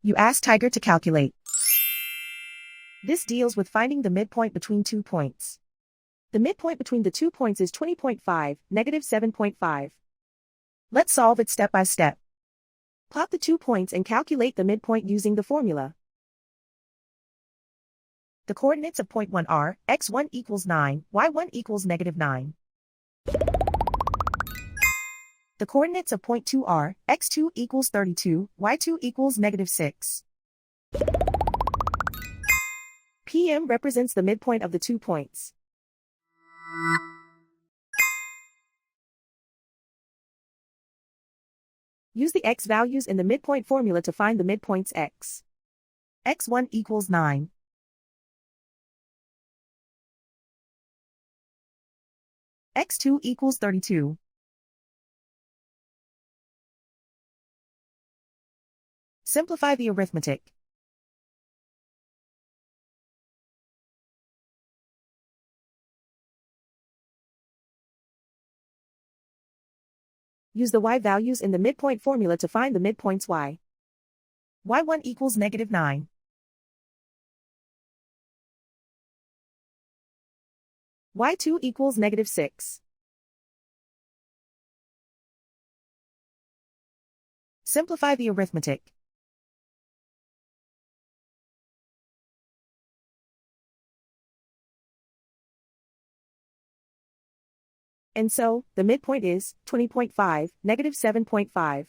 You ask Tiger to calculate. This deals with finding the midpoint between 2 points. The midpoint between the 2 points is 20.5, negative 7.5. Let's solve it step by step. Plot the 2 points and calculate the midpoint using the formula. The coordinates of point 1 are, x1 equals 9, y1 equals negative 9. The coordinates of point 2 are, x2 equals 32, y2 equals negative 6. PM represents the midpoint of the 2 points. Use the x values in the midpoint formula to find the midpoints x. x1 equals 9. x2 equals 32. Simplify the arithmetic. Use the y values in the midpoint formula to find the midpoints y. y1 equals negative 9. y2 equals negative 6. Simplify the arithmetic. And so, the midpoint is 20.5, negative 7.5.